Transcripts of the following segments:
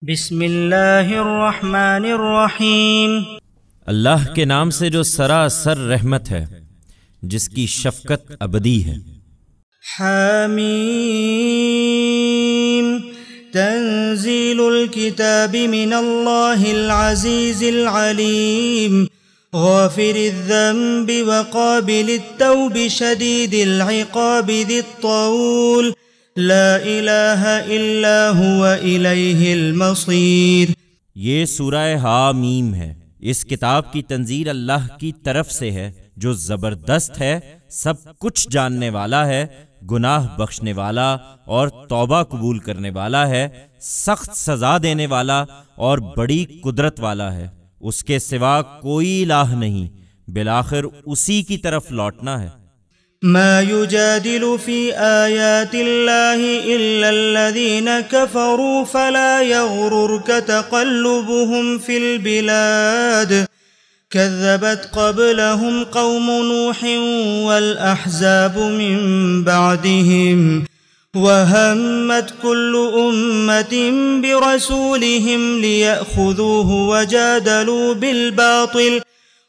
بسم اللہ الرحمن الرحیم۔ اللہ کے نام سے جو سراسر رحمت ہے، جس کی شفقت ابدی ہے۔ حامیم تنزیل الکتاب من اللہ العزیز العلیم غافر الذنب وقابل التوب شدید العقاب ذی الطول لا الہ الا هو الیہ المصیر۔ یہ سورہ حامیم ہے۔ اس کتاب کی تنزیل اللہ کی طرف سے ہے، جو زبردست ہے، سب کچھ جاننے والا ہے، گناہ بخشنے والا اور توبہ قبول کرنے والا ہے، سخت سزا دینے والا اور بڑی قدرت والا ہے۔ اس کے سوا کوئی الہ نہیں، بالآخر اسی کی طرف لوٹنا ہے۔ ما يجادل في آيات الله إلا الذين كفروا فلا يغررك تقلبهم في البلاد كذبت قبلهم قوم نوح والأحزاب من بعدهم وهمت كل أمة برسولهم ليأخذوه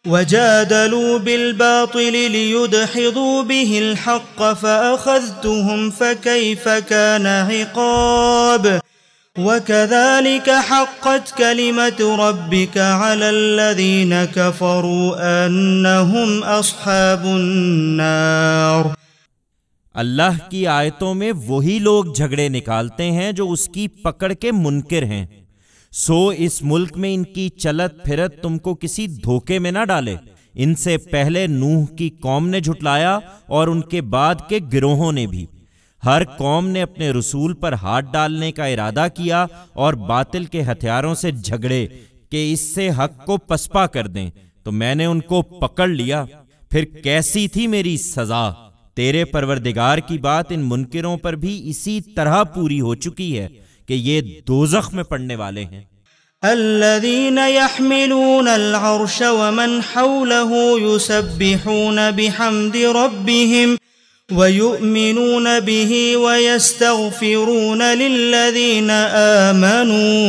وجادلوا بالباطل ليدحضوا به الحق فأخذتهم فكيف كان عقاب وكذلك حقت كلمة ربك على الذين كفروا أنهم أصحاب النار۔ اللہ کی آیتوں میں وہی لوگ جھگڑے نکالتے ہیں جو اس کی پکڑ کے منکر ہیں، سو اس ملک میں ان کی چلت پھرت تم کو کسی دھوکے میں نہ ڈالے۔ ان سے پہلے نوح کی قوم نے جھٹلایا اور ان کے بعد کے گروہوں نے بھی۔ ہر قوم نے اپنے رسول پر ہاتھ ڈالنے کا ارادہ کیا اور باطل کے ہتھیاروں سے جھگڑے کہ اس سے حق کو پسپا کر دیں، تو میں نے ان کو پکڑ لیا۔ پھر کیسی تھی میری سزا؟ تیرے پروردگار کی بات ان منکروں پر بھی اسی طرح پوری ہو چکی ہے کہ یہ دوزخ میں پڑنے والے ہیں۔ الذين يحملون العرش ومن حوله يسبحون بحمد ربهم ويؤمنون به ويستغفرون للذين آمنوا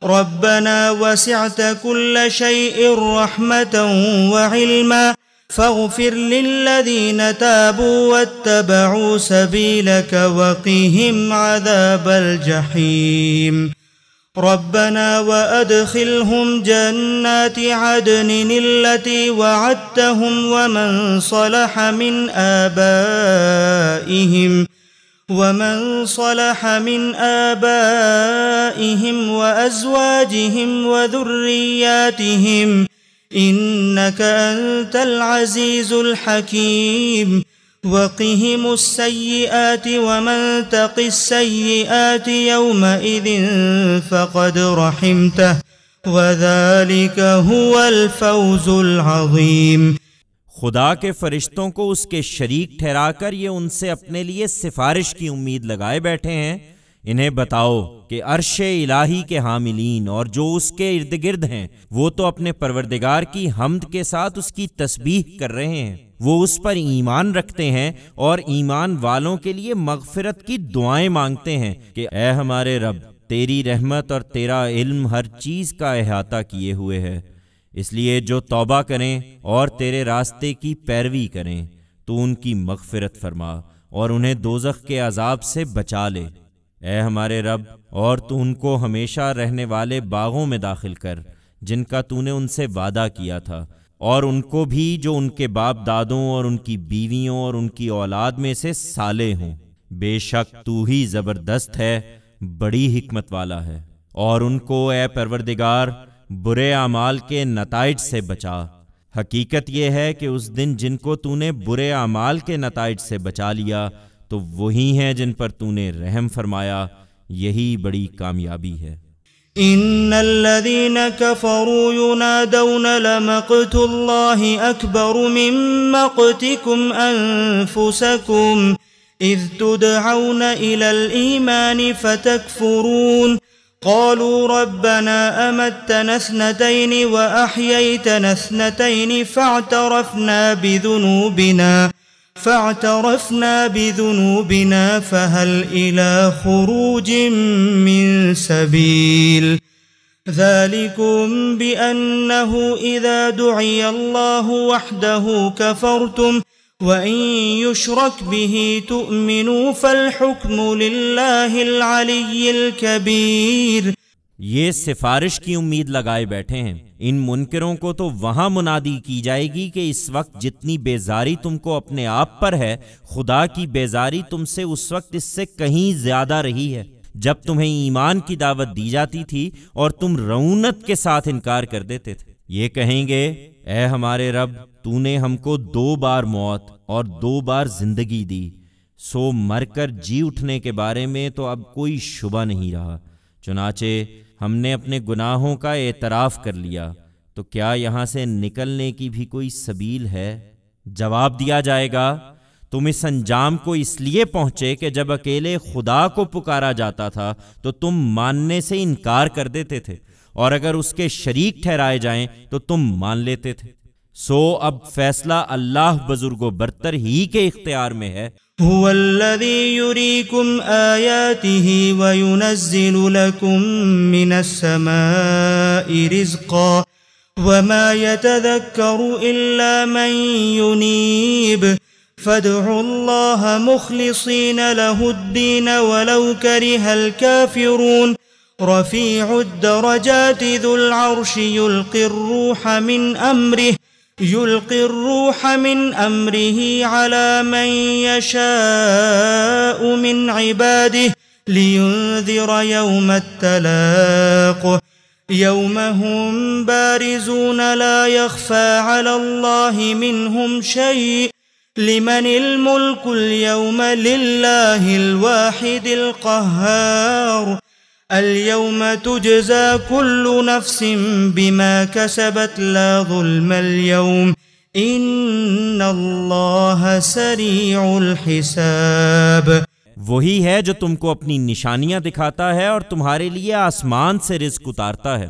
ربنا وسعت كل شيء رحمة وعلما فاغفر للذين تابوا واتبعوا سبيلك وقهم عذاب الجحيم ربنا وأدخلهم جنات عدن التي وعدتهم ومن صلح من آبائهم وأزواجهم وذرياتهم إنك أنت العزيز الحكيم وقهم السيئات ومن تق السيئات يومئذ فقد رحمته وذلك هو الفوز العظيم۔ خدا کے فرشتوں کو اس کے شریک ٹھہرا کر یہ ان سے اپنے لیے سفارش کی امید لگائے بیٹھے ہیں۔ انہیں بتاؤ کہ عرش الہی کے حاملین اور جو اس کے ارد گرد ہیں، وہ تو اپنے پروردگار کی حمد کے ساتھ اس کی تسبیح کر رہے ہیں، وہ اس پر ایمان رکھتے ہیں اور ایمان والوں کے لیے مغفرت کی دعائیں مانگتے ہیں کہ اے ہمارے رب، تیری رحمت اور تیرا علم ہر چیز کا احاطہ کیے ہوئے ہے، اس لیے جو توبہ کریں اور تیرے راستے کی پیروی کریں تو ان کی مغفرت فرما اور انہیں دوزخ کے عذاب سے بچا لے۔ اے ہمارے رب، اور تو ان کو ہمیشہ رہنے والے باغوں میں داخل کر جن کا تو نے ان سے وعدہ کیا تھا، اور ان کو بھی جو ان کے باپ دادوں اور ان کی بیویوں اور ان کی اولاد میں سے صالح ہوں۔ بے شک تو ہی زبردست ہے، بڑی حکمت والا ہے۔ اور ان کو اے پروردگار برے اعمال کے نتائج سے بچا۔ حقیقت یہ ہے کہ اس دن جن کو تو نے برے اعمال کے نتائج سے بچا لیا تو وہی ہیں جن پر تو نے رحم فرمایا، یہی بڑی کامیابی ہے۔ ان الذين كفروا ينادون لمقت الله اكبر من مقتكم انفسكم اذ تدعون الى الايمان فتكفرون قالوا ربنا امتنا اثنتين واحييتنا اثنتين فاعترفنا بذنوبنا فاعترفنا بذنوبنا فهل إلى خروج من سبيل ذلكم بأنه إذا دعي الله وحده كفرتم وإن يشرك به تؤمنوا فالحكم لله العلي الكبير۔ یہ سفارش کی امید لگائے بیٹھے ہیں، ان منکروں کو تو وہاں منادی کی جائے گی کہ اس وقت جتنی بیزاری تم کو اپنے آپ پر ہے، خدا کی بیزاری تم سے اس وقت اس سے کہیں زیادہ رہی ہے۔ جب تمہیں ایمان کی دعوت دی جاتی تھی اور تم رعونت کے ساتھ انکار کر دیتے تھے، یہ کہیں گے اے ہمارے رب، تو نے ہم کو 2 بار موت اور 2 بار زندگی دی، سو مر کر جی اٹھنے کے بارے میں تو اب کوئی شبہ نہیں رہا، چنانچہ ہم نے اپنے گناہوں کا اعتراف کر لیا، تو کیا یہاں سے نکلنے کی بھی کوئی سبیل ہے؟ جواب دیا جائے گا تم اس انجام کو اس لیے پہنچے کہ جب اکیلے خدا کو پکارا جاتا تھا تو تم ماننے سے انکار کر دیتے تھے، اور اگر اس کے شریک ٹھہرائے جائیں تو تم مان لیتے تھے۔ سو اب فیصلہ اللہ بزرگ و برتر ہی کے اختیار میں ہے۔ هو الذي يريكم آياته وينزل لكم من السماء رزقا وما يتذكر إلا من ينيب فادعوا الله مخلصين له الدين ولو كره الكافرون رفيع الدرجات ذو العرش يلقي الروح من أمره على من يشاء من عباده لينذر يوم التلاق يوم هم بارزون لا يخفى على الله منهم شيء لمن الملك اليوم لله الواحد القهار اليوم تجزى كل نفس بما كسبت لا ظلم اليوم ان اللہ سریع الحساب۔ وہی ہے جو تم کو اپنی نشانیاں دکھاتا ہے اور تمہارے لیے آسمان سے رزق اتارتا ہے۔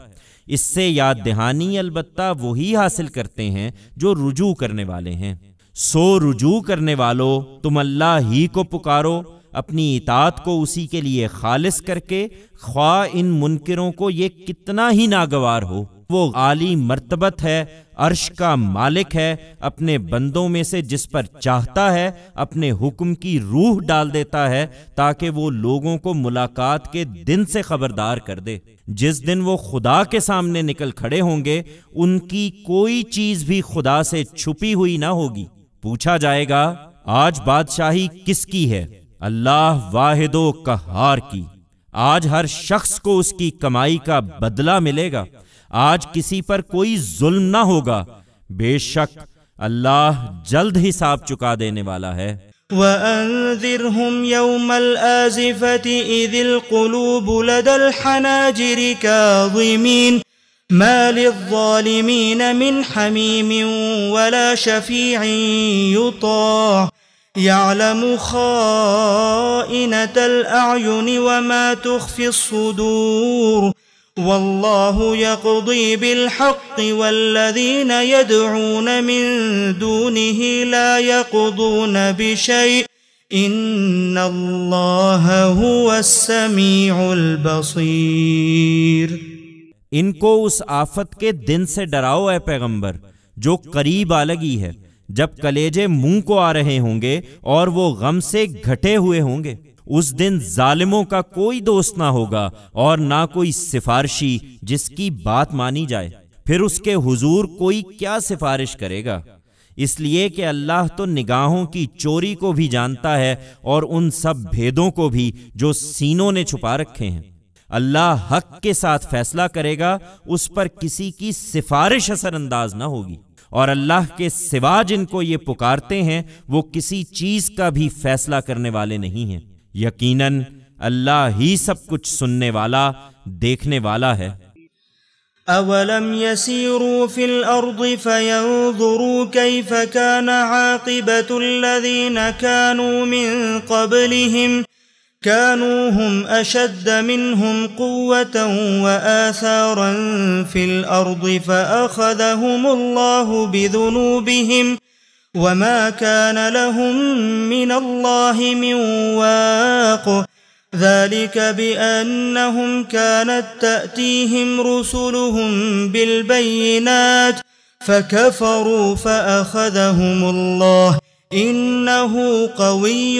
اس سے یاد دہانی البتہ وہی حاصل کرتے ہیں جو رجوع کرنے والے ہیں۔ سو رجوع کرنے والو تم اللہ ہی کو پکارو، اپنی اطاعت کو اسی کے لیے خالص کر کے، خواہ ان منکروں کو یہ کتنا ہی ناگوار ہو۔ وہ عالی مرتبت ہے، عرش کا مالک ہے، اپنے بندوں میں سے جس پر چاہتا ہے اپنے حکم کی روح ڈال دیتا ہے تاکہ وہ لوگوں کو ملاقات کے دن سے خبردار کر دے۔ جس دن وہ خدا کے سامنے نکل کھڑے ہوں گے ان کی کوئی چیز بھی خدا سے چھپی ہوئی نہ ہوگی۔ پوچھا جائے گا آج بادشاہی کس کی ہے؟ اللہ واحد و قہار کی۔ آج ہر شخص کو اس کی کمائی کا بدلہ ملے گا، آج کسی پر کوئی ظلم نہ ہوگا، بے شک اللہ جلد حساب چکا دینے والا ہے۔ وَأَنذِرْهُمْ يَوْمَ الْآزِفَةِ إِذِ الْقُلُوبُ لَدَى الْحَنَاجِرِ كَاظِمِينَ مَا لِلظَّالِمِينَ مِنْ حَمِيمٍ وَلَا شَفِيعٍ يُطَاعُ يَعْلَمُ خَائِنَةَ الْأَعْيُنِ وَمَا تُخْفِي الصُّدُورُ وَاللَّهُ يَقْضِي بِالْحَقِّ وَالَّذِينَ يَدْعُونَ مِن دُونِهِ لَا يَقْضُونَ بِشَيْءٍ إِنَّ اللَّهَ هُوَ السَّمِيعُ الْبَصِيرُ۔ ان کو اس آفت کے دن سے ڈراؤ اے پیغمبر جو قریب آ لگی ہے، جب کلیجے منہ کو آ رہے ہوں گے اور وہ غم سے گھٹے ہوئے ہوں گے۔ اس دن ظالموں کا کوئی دوست نہ ہوگا اور نہ کوئی سفارشی جس کی بات مانی جائے۔ پھر اس کے حضور کوئی کیا سفارش کرے گا؟ اس لیے کہ اللہ تو نگاہوں کی چوری کو بھی جانتا ہے اور ان سب بھیدوں کو بھی جو سینوں نے چھپا رکھے ہیں۔ اللہ حق کے ساتھ فیصلہ کرے گا، اس پر کسی کی سفارش اثر انداز نہ ہوگی، اور اللہ کے سوا جن کو یہ پکارتے ہیں وہ کسی چیز کا بھی فیصلہ کرنے والے نہیں ہیں۔ یقیناً اللہ ہی سب کچھ سننے والا، دیکھنے والا ہے۔ أَوَلَمْ يَسِيرُوا فِي الْأَرْضِ فَيَنْظُرُوا كَيْفَ كَانَ عَاقِبَةُ الَّذِينَ كَانُوا مِنْ قَبْلِهِمْ كَانُوا هُمْ أَشَدَّ مِنْهُمْ قُوَّةً وَآثَارًا فِي الْأَرْضِ فَأَخَذَهُمُ اللَّهُ بِذُنُوبِهِمْ وما كان لهم من الله من واق ذلك بأنهم كانت تأتيهم رسلهم بالبينات فكفروا فأخذهم الله إنه قوي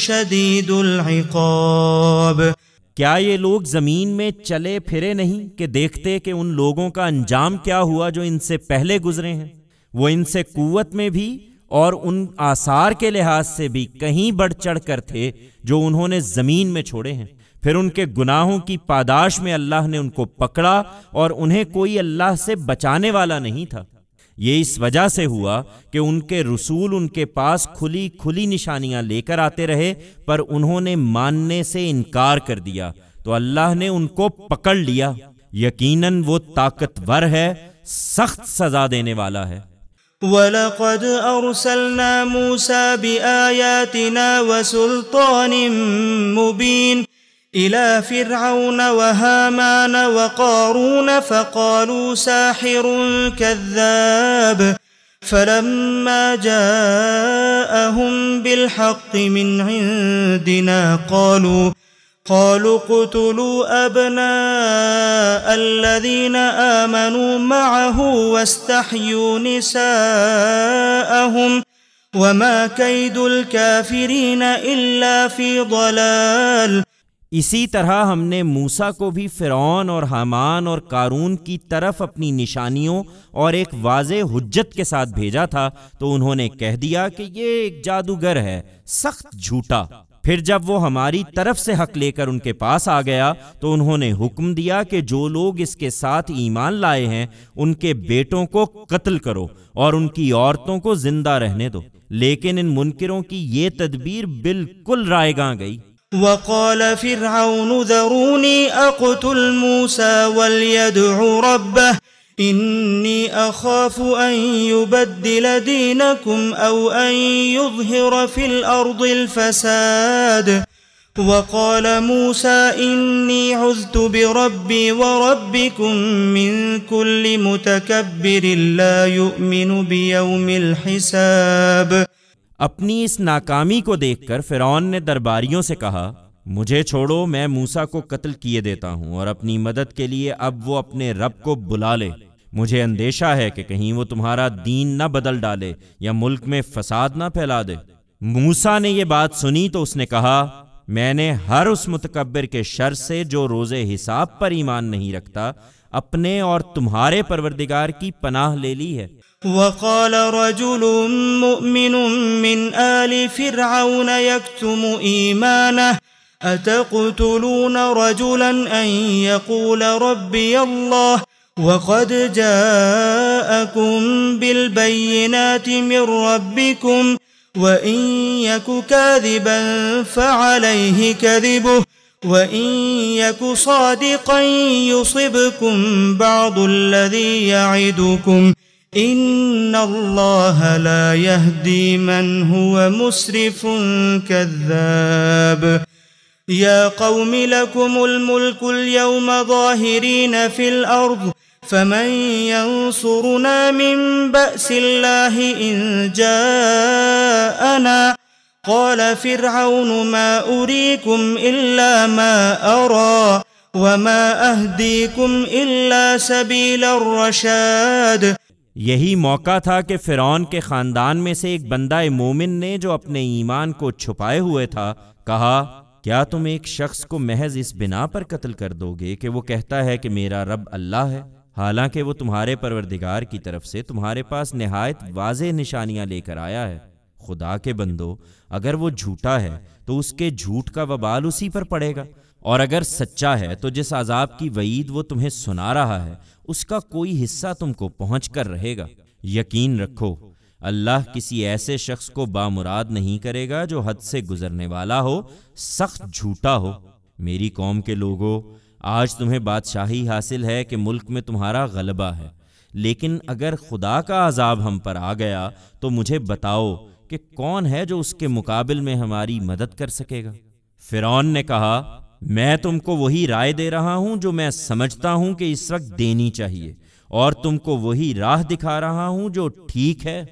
شديد العقاب۔ کیا یہ لوگ زمین میں چلے پھرے نہیں کہ دیکھتے کہ ان لوگوں کا انجام کیا ہوا جو ان سے پہلے گزرے ہیں؟ وہ ان سے قوت میں بھی اور ان آثار کے لحاظ سے بھی کہیں بڑھ چڑھ کر تھے جو انہوں نے زمین میں چھوڑے ہیں۔ پھر ان کے گناہوں کی پاداش میں اللہ نے ان کو پکڑا اور انہیں کوئی اللہ سے بچانے والا نہیں تھا۔ یہ اس وجہ سے ہوا کہ ان کے رسول ان کے پاس کھلی کھلی نشانیاں لے کر آتے رہے، پر انہوں نے ماننے سے انکار کر دیا تو اللہ نے ان کو پکڑ لیا۔ یقیناً وہ طاقتور ہے، سخت سزا دینے والا ہے۔ وَلَقَدْ أَرْسَلْنَا مُوسَى بِآيَاتِنَا وَسُلْطَانٍ مُبِينٍ إِلَى فِرْعَوْنَ وَهَامَانَ وَقَارُونَ فَقَالُوا سَاحِرٌ كَذَّابٌ فَلَمَّا جَاءَهُم بِالْحَقِّ مِنْ عِندِنَا قَالُوا اقتلوا أبناء الذين آمنوا معه واستحيوا نساءهم وما كيد الكافرين إلا في ضلال۔ اسی طرح ہم نے موسیٰ کو بھی فرعون اور حامان اور قارون کی طرف اپنی نشانیوں اور ایک واضح حجت کے ساتھ بھیجا تھا، تو انہوں نے کہہ دیا کہ یہ ایک جادوگر ہے، سخت جھوٹا۔ پھر جب وہ ہماری طرف سے حق لے کر ان کے پاس آ گیا تو انہوں نے حکم دیا کہ جو لوگ اس کے ساتھ ایمان لائے ہیں ان کے بیٹوں کو قتل کرو اور ان کی عورتوں کو زندہ رہنے دو، لیکن ان منکروں کی یہ تدبیر بالکل رائیگاں گئی۔ وقال فرعون ذروني اقتل موسى وليدع ربه إني أخاف أن يبدل دينكم أو أن يظهر في الأرض الفساد وقال موسى إني عذت بربي وربكم من كل متكبر لا يؤمن بيوم الحساب۔ اپنی اس ناکامی کو دیکھ کر فرعون نے درباریوں سے کہا، مجھے چھوڑو، میں موسیٰ کو قتل کیے دیتا ہوں اور اپنی مدد کے لیے اب وہ اپنے رب کو بلا لے۔ مجھے اندیشہ ہے کہ کہیں وہ تمہارا دین نہ بدل ڈالے یا ملک میں فساد نہ پھیلا دے۔ موسیٰ نے یہ بات سنی تو اس نے کہا، میں نے ہر اس متکبر کے شر سے جو روز حساب پر ایمان نہیں رکھتا اپنے اور تمہارے پروردگار کی پناہ لے لی ہے۔ وقال رجل مؤمن من آل فرعون يكتم إيمانه أتقتلون رجلا أن يقول ربي الله وقد جاءكم بالبينات من ربكم وإن يك كاذبا فعليه كذبه وإن يك صادقا يصبكم بعض الذي يعدكم إن الله لا يهدي من هو مسرف كذاب۔ يا قوم لكم الملك اليوم ظاهرين في الأرض فمن ينصرنا من بأس الله إن جاءنا قال فرعون ما أريكم إلا ما أرى وما أهديكم إلا سبيل الرشاد۔ یہی موقع تھا کہ فرعون کے خاندان میں سے ایک بندہ مومن نے جو اپنے ایمان کو چھپائے ہوئے تھا کہا، کیا تم ایک شخص کو محض اس بنا پر قتل کر دو گے کہ وہ کہتا ہے کہ میرا رب اللہ ہے، حالانکہ وہ تمہارے پروردگار کی طرف سے تمہارے پاس نہایت واضح نشانیاں لے کر آیا ہے؟ خدا کے بندو، اگر وہ جھوٹا ہے تو اس کے جھوٹ کا وبال اسی پر پڑے گا، اور اگر سچا ہے تو جس عذاب کی وعید وہ تمہیں سنا رہا ہے اس کا کوئی حصہ تم کو پہنچ کر رہے گا۔ یقین رکھو اللہ کسی ایسے شخص کو بامراد نہیں کرے گا جو حد سے گزرنے والا ہو، سخت جھوٹا ہو۔ میری قوم کے لوگوں، آج تمہیں بادشاہی حاصل ہے کہ ملک میں تمہارا غلبہ ہے، لیکن اگر خدا کا عذاب ہم پر آ گیا تو مجھے بتاؤ کہ کون ہے جو اس کے مقابل میں ہماری مدد کر سکے گا؟ فرعون نے کہا، میں تم کو وہی رائے دے رہا ہوں جو میں سمجھتا ہوں کہ اس وقت دینی چاہیے، اور تم کو وہی راہ دکھا رہا ہوں جو ٹھیک ہے۔